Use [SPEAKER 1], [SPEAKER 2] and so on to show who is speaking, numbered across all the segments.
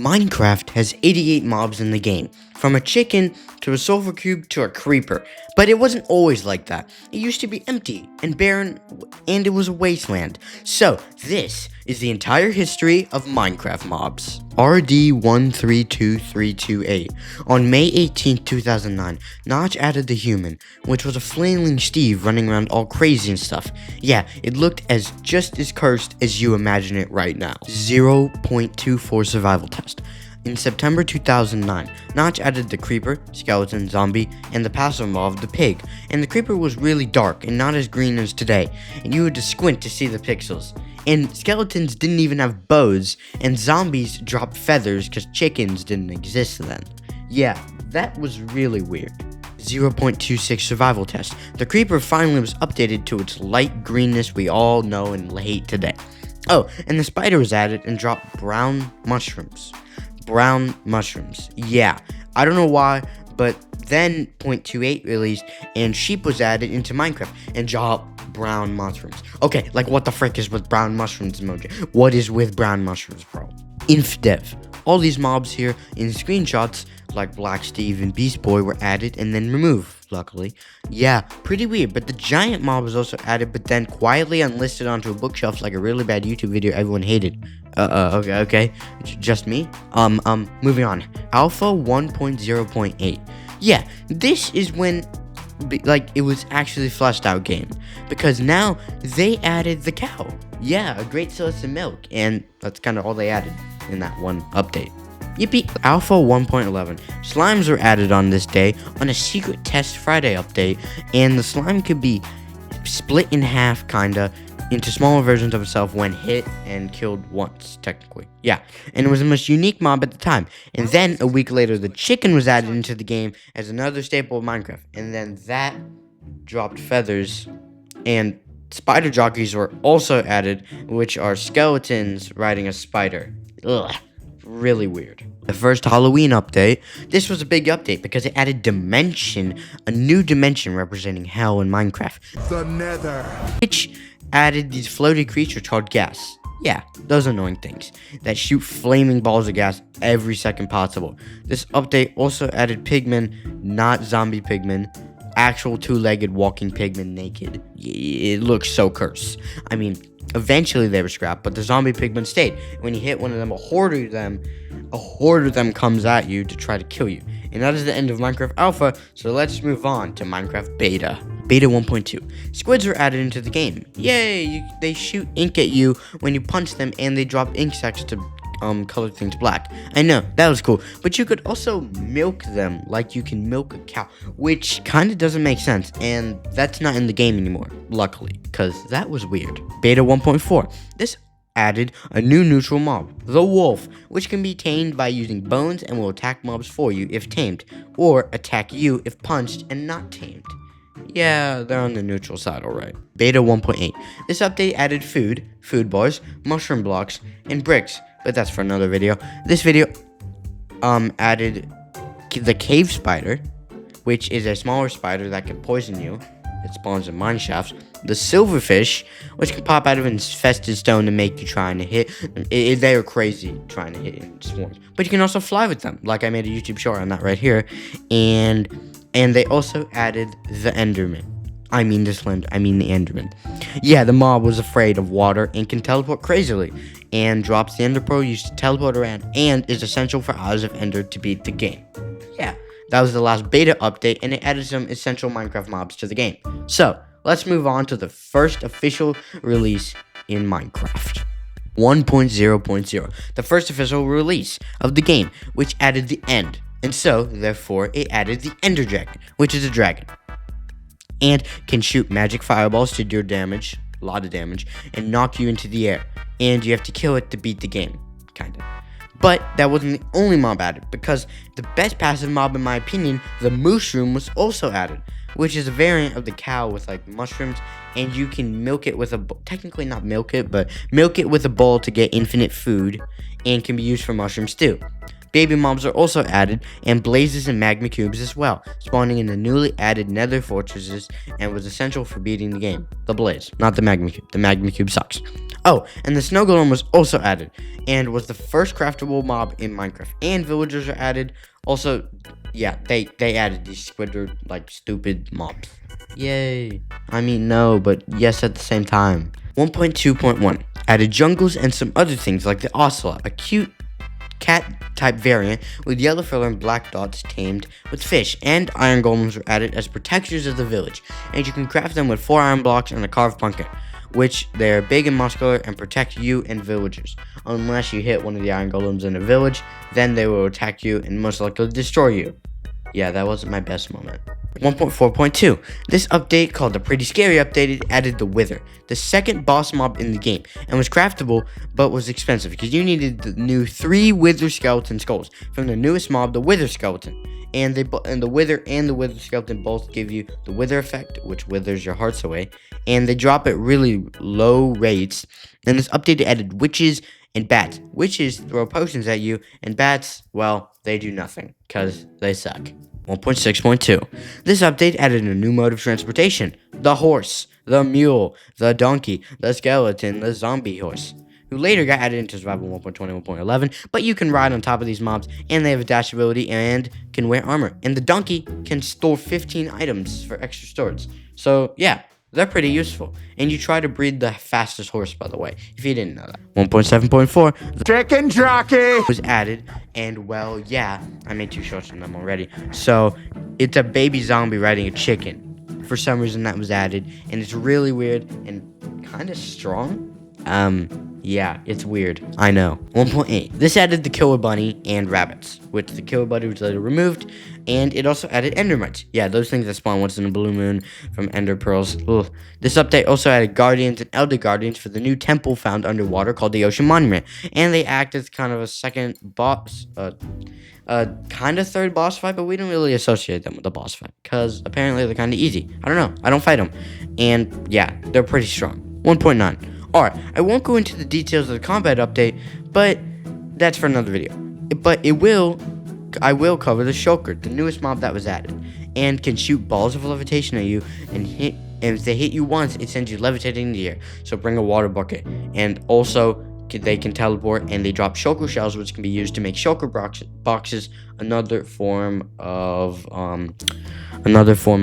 [SPEAKER 1] Minecraft has 88 mobs in the game, from a chicken to a sulfur cube to a creeper, but it wasn't always like that. It used to be empty and barren, and it was a wasteland. So, this is the entire history of Minecraft mobs. RD132328. On May 18, 2009, Notch added the human, which was a flailing Steve running around all crazy and stuff. Yeah, it looked just as cursed as you imagine it right now. 0.24 survival test. In September 2009, Notch added the creeper, skeleton, zombie, and the passive mob, the pig, and the creeper was really dark and not as green as today, and you had to squint to see the pixels. And skeletons didn't even have bows, and zombies dropped feathers because chickens didn't exist then. Yeah, that was really weird. 0.26 survival test. The creeper finally was updated to its light greenness we all know and hate today. Oh, and the spider was added and dropped brown mushrooms. Yeah, I don't know why, but then 0.28 released and sheep was added into Minecraft and dropped brown mushrooms. Okay, like what the frick is with brown mushrooms emoji? What is with brown mushrooms, bro? InfDev. All these mobs here in screenshots, like Black Steve and Beast Boy, were added and then removed, luckily. Yeah, pretty weird, but the giant mob was also added, but then quietly unlisted onto a bookshelf like a really bad YouTube video everyone hated. Okay. Just me? Moving on. Alpha 1.0.8. Yeah, this is when, it was actually fleshed out game. Because now, they added the cow. Yeah, a great source of milk. And that's kind of all they added in that one update. Yippee! Alpha 1.11. Slimes were added on this day on a secret test Friday update, and the slime could be split in half, kinda, into smaller versions of itself when hit and killed once, technically. Yeah, and it was the most unique mob at the time. And then, a week later, the chicken was added into the game as another staple of Minecraft. And then that dropped feathers, and spider jockeys were also added, which are skeletons riding a spider. Ugh. Really weird. The first Halloween update. This was a big update because it added dimension, a new dimension representing hell in Minecraft. The Nether. Which added these floaty creatures called gas. Yeah, those annoying things that shoot flaming balls of gas every second possible. This update also added pigmen, not zombie pigmen, actual two-legged walking pigmen naked. It looks so cursed. I mean, eventually they were scrapped, but the zombie pigmen stayed. When you hit one of them, a horde of them comes at you to try to kill you. And that is the end of Minecraft Alpha, so let's move on to Minecraft Beta. Beta 1.2. Squids were added into the game. Yay! They shoot ink at you when you punch them, and they drop ink sacs to color things black. I know, that was cool. But you could also milk them like you can milk a cow, which kind of doesn't make sense. And that's not in the game anymore, luckily, because that was weird. Beta 1.4. This added a new neutral mob, the wolf, which can be tamed by using bones and will attack mobs for you if tamed, or attack you if punched and not tamed. Yeah, they're on the neutral side, alright. Beta 1.8. This update added food bars, mushroom blocks, and bricks, but that's for another video. This video added the cave spider, which is a smaller spider that can poison you. It spawns in mine shafts. The silverfish, which can pop out of infested stone and make you trying to hit. They are crazy trying to hit in swarms. But you can also fly with them, like I made a YouTube short on that right here. And they also added the Enderman. I mean the Enderman. Yeah, the mob was afraid of water and can teleport crazily, and drops the Ender Pearl used to teleport around, and is essential for Eyes of Ender to beat the game. Yeah, that was the last beta update, and it added some essential Minecraft mobs to the game. So, let's move on to the first official release in Minecraft. 1.0.0, the first official release of the game, which added the end, and so, therefore, it added the Ender Dragon, which is a dragon, and can shoot magic fireballs to do damage, a lot of damage, and knock you into the air, and you have to kill it to beat the game, kinda. But that wasn't the only mob added, because the best passive mob in my opinion, the mushroom, was also added, which is a variant of the cow with like mushrooms, and you can milk it with technically not milk it, but milk it with a bowl to get infinite food, and can be used for mushrooms too. Baby mobs are also added, and blazes and magma cubes as well, spawning in the newly added nether fortresses, and was essential for beating the game. The blaze, not the magma cube. The magma cube sucks. Oh, and the snow golem was also added and was the first craftable mob in Minecraft. And villagers are added. Also, yeah, they added these Squidward like stupid mobs. Yay. I mean, no, but yes at the same time. 1.2.1 added jungles and some other things like the ocelot, a cute cat type variant with yellow fur and black dots tamed with fish, and iron golems were added as protectors of the village, and you can craft them with 4 iron blocks and a carved pumpkin, which they're big and muscular and protect you and villagers. Unless you hit one of the iron golems in a village, then they will attack you and most likely destroy you. Yeah, that wasn't my best moment. 1.4.2. This update, called the Pretty Scary Update, added the Wither, the second boss mob in the game, and was craftable but was expensive because you needed the new 3 Wither skeleton skulls from the newest mob, the Wither skeleton. And the Wither and the Wither skeleton both give you the Wither effect, which withers your hearts away, and they drop at really low rates. And this update added witches and bats. Witches throw potions at you, and bats, well, they do nothing because they suck. 1.6.2. This update added a new mode of transportation: the horse, the mule, the donkey, the skeleton, the zombie horse, who later got added into Survival 1.20, 1.11, but you can ride on top of these mobs, and they have a dash ability and can wear armor. And the donkey can store 15 items for extra storage. So, yeah, they're pretty useful. And you try to breed the fastest horse, by the way, if you didn't know that. 1.7.4, the chicken jockey was added, and well, yeah, I made 2 shorts on them already. So, it's a baby zombie riding a chicken. For some reason, that was added, and it's really weird and kind of strong. Yeah, it's weird. I know. 1.8. This added the killer bunny and rabbits, which the killer bunny was later removed, and it also added endermites. Yeah, those things that spawn once in a blue moon from ender pearls. Ugh. This update also added guardians and elder guardians for the new temple found underwater called the Ocean Monument, and they act as kind of a second boss, kind of third boss fight, but we don't really associate them with the boss fight because apparently they're kind of easy. I don't know. I don't fight them, and yeah, they're pretty strong. 1.9. Alright, I won't go into the details of the combat update, but that's for another video. But I will cover the Shulker, the newest mob that was added, and can shoot balls of levitation at you, and if they hit you once, it sends you levitating in the air. So bring a water bucket. And also, they can teleport, and they drop Shulker shells, which can be used to make Shulker boxes, another form of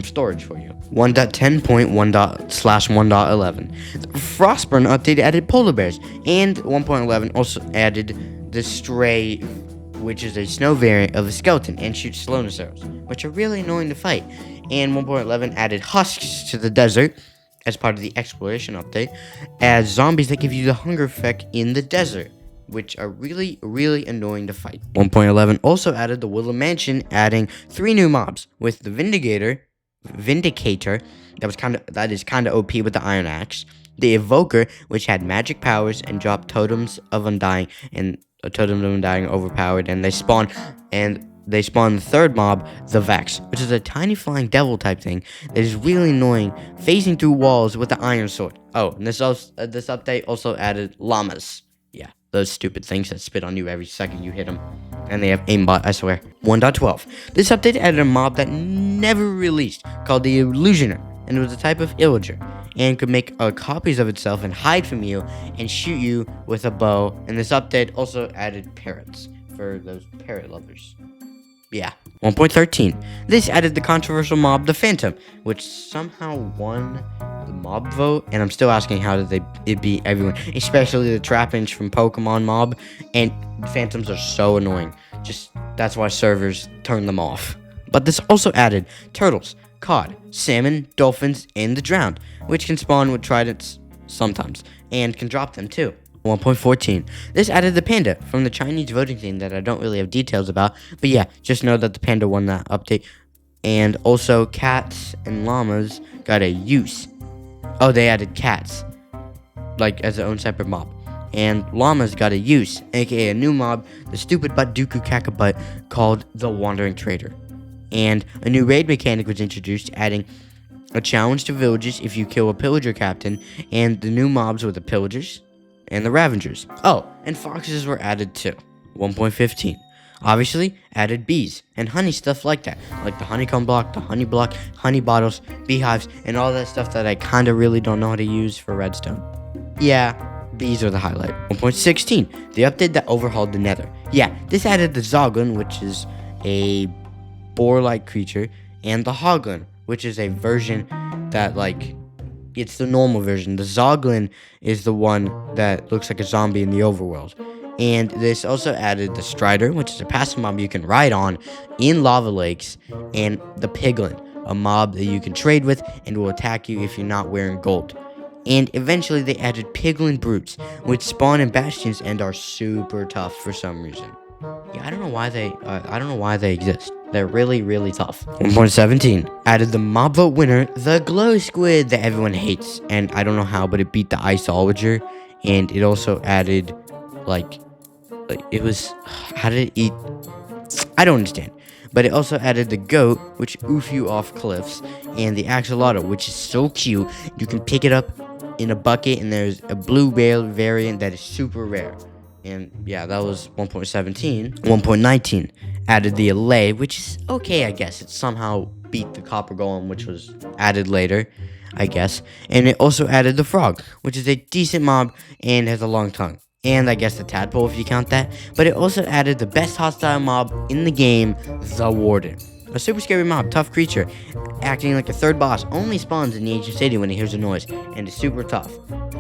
[SPEAKER 1] storage for you. 1.10.1/1.11. The Frostburn update added polar bears, and 1.11 also added the Stray, which is a snow variant of a skeleton and shoots slowness arrows, which are really annoying to fight. And 1.11 added husks to the desert as part of the exploration update, as zombies that give you the hunger effect in the desert, which are really, really annoying to fight. 1.11 also added the Willow Mansion, adding 3 new mobs, with the Vindicator, that is kind of OP with the Iron Axe, the Evoker, which had magic powers and dropped Totems of Undying, and Totems of Undying overpowered, and they spawn the third mob, the Vex, which is a tiny flying devil type thing that is really annoying, phasing through walls with the iron sword. Oh, and this update also added llamas. Yeah, those stupid things that spit on you every second you hit them. And they have aimbot, I swear. 1.12. This update added a mob that never released, called the Illusioner, and it was a type of illager, and could make copies of itself and hide from you and shoot you with a bow. And this update also added parrots for those parrot lovers. Yeah. 1.13. This added the controversial mob, the Phantom, which somehow won the mob vote, and I'm still asking how did it beat everyone, especially the Trapinch from Pokemon mob, and Phantoms are so annoying. That's why servers turn them off. But this also added turtles, cod, salmon, dolphins, and the drowned, which can spawn with tridents sometimes, and can drop them too. 1.14. This added the panda from the Chinese voting thing that I don't really have details about, but yeah, just know that the panda won that update. And also cats and llamas got a use. Oh, they added cats, like as their own separate mob. And llamas got a use, aka a new mob, the stupid butt Dooku Kakabutt, called the Wandering Trader. And a new raid mechanic was introduced, adding a challenge to villages if you kill a pillager captain, and the new mobs were the pillagers and the Ravengers. Oh, and foxes were added too. 1.15. Obviously, added bees and honey stuff like that, like the honeycomb block, the honey block, honey bottles, beehives, and all that stuff that I kind of really don't know how to use for redstone. Yeah, these are the highlight. 1.16, the update that overhauled the Nether. Yeah, this added the Zoglin, which is a boar-like creature, and the Hoglin, which is a version that, like, it's the normal version. The Zoglin is the one that looks like a zombie in the overworld. And this also added the Strider, which is a passive mob you can ride on in lava lakes, and the Piglin, a mob that you can trade with and will attack you if you're not wearing gold. And eventually they added Piglin Brutes, which spawn in bastions and are super tough for some reason. Yeah, I don't know why they exist. They're really, really tough. 1.17 added the mob vote winner, the Glow Squid, that everyone hates, and I don't know how, but it beat the Iceologer, and it also added, like it was, how did it eat? I don't understand. But it also added the Goat, which oof you off cliffs, and the Axolotl, which is so cute. You can pick it up in a bucket, and there's a blue variant that is super rare. And yeah, that was 1.17. 1.19 added the Allay, which is okay, I guess. It somehow beat the Copper Golem, which was added later, I guess. And it also added the Frog, which is a decent mob and has a long tongue. And I guess the Tadpole, if you count that. But it also added the best hostile mob in the game, the Warden. A super scary mob, tough creature, acting like a third boss, only spawns in the ancient city when it hears a noise, and is super tough.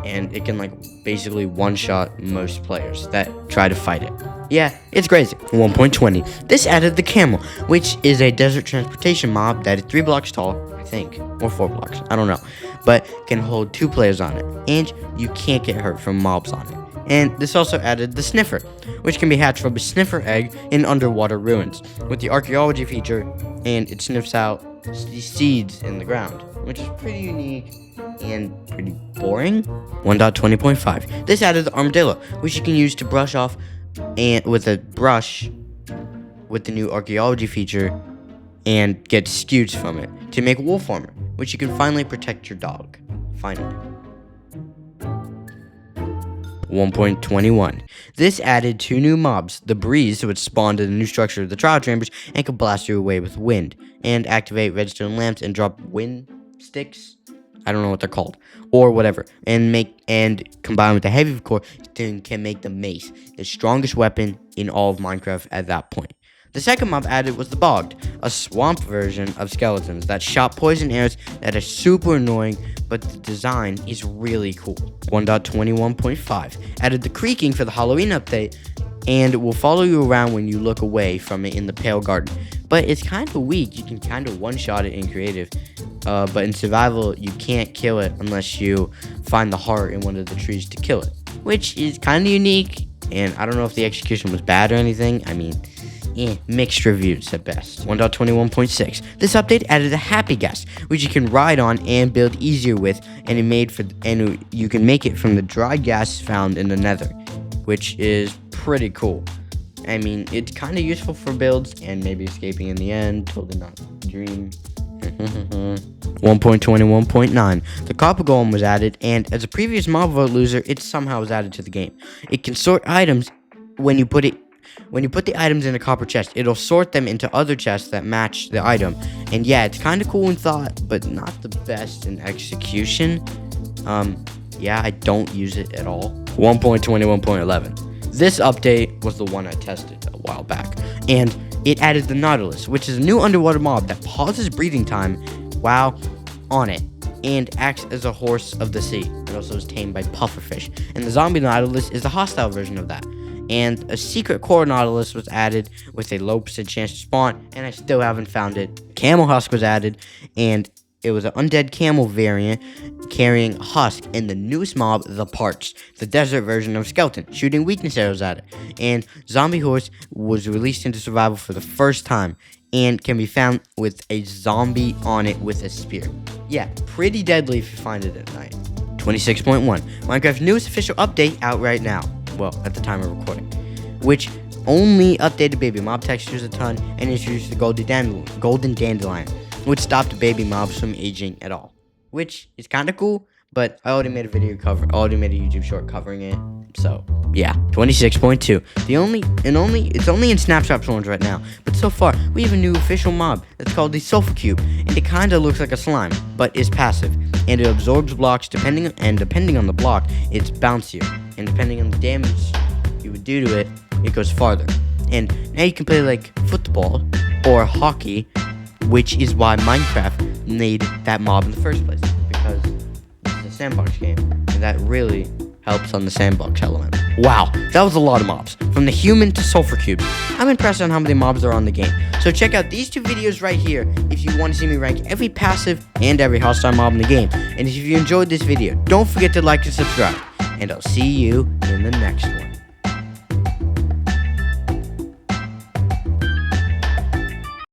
[SPEAKER 1] And it can, like, basically one-shot most players that try to fight it. Yeah, it's crazy. 1.20. This added the Camel, which is a desert transportation mob that is 3 blocks tall, I think, or 4 blocks, I don't know, but can hold 2 players on it, and you can't get hurt from mobs on it. And this also added the Sniffer, which can be hatched from a Sniffer egg in underwater ruins, with the archaeology feature, and it sniffs out seeds in the ground, which is pretty unique and pretty boring. 1.20.5. This added the Armadillo, which you can use to brush off and with a brush with the new archaeology feature and get scutes from it to make wolf armor, which you can finally protect your dog. Finally. 1.21. This added 2 new mobs, the Breeze, which spawned in the new structure of the trial chambers and can blast you away with wind, and activate redstone lamps and drop wind sticks. I don't know what they're called, or whatever, and combine with the heavy core, can make the mace the strongest weapon in all of Minecraft at that point. The second mob added was the Bogged, a swamp version of skeletons that shot poison arrows that are super annoying, but the design is really cool. 1.21.5 added the Creaking for the Halloween update, and will follow you around when you look away from it in the Pale Garden. But it's kind of weak. You can kind of one-shot it in creative, but in survival, you can't kill it unless you find the heart in one of the trees to kill it, which is kind of unique, and I don't know if the execution was bad or anything. I mean, mixed reviews at best. 1.21.6. This update added a Happy Gas, which you can ride on and build easier with, and you can make it from the dry gas found in the Nether, which is pretty cool. I mean, it's kind of useful for builds and maybe escaping in the end. Totally not a dream. 1.21.9. The Copper Golem was added, and as a previous mob vote loser, it somehow was added to the game. It can sort items when you put the items in a copper chest. It'll sort them into other chests that match the item. And yeah, it's kind of cool in thought, but not the best in execution. Yeah, I don't use it at all. 1.21.11. This update was the one I tested a while back, and it added the Nautilus, which is a new underwater mob that pauses breathing time while on it, and acts as a horse of the sea. It also is tamed by pufferfish. And the zombie Nautilus is the hostile version of that. And a secret core Nautilus was added with a low % chance to spawn, and I still haven't found it. Camel Husk was added, and it was an undead camel variant carrying a husk, and the newest mob, the Parched, the desert version of Skeleton, shooting weakness arrows at it. And Zombie Horse was released into survival for the first time, and can be found with a zombie on it with a spear. Yeah, pretty deadly if you find it at night. 26.1. Minecraft's newest official update out right now. Well, at the time of recording. Which only updated baby mob textures a ton and introduced the golden dandelion, which stopped baby mobs from aging at all. Which is kind of cool, but I already made a YouTube short covering it. So, yeah. 26.2. It's only in Snapshot Challenge right now, but so far, we have a new official mob that's called the Sulfur Cube, and it kinda looks like a slime, but is passive. and it absorbs blocks depending on the block, it's bouncier, and depending on the damage you would do to it, it goes farther. And now you can play like football or hockey, which is why Minecraft made that mob in the first place, because it's a sandbox game, and that really helps on the sandbox element. Wow, that was a lot of mobs, from the human to sulfur cubes. I'm impressed on how many mobs are on the game. So check out these 2 videos right here if you want to see me rank every passive and every hostile mob in the game. And if you enjoyed this video, don't forget to like and subscribe, and I'll see you in the next one.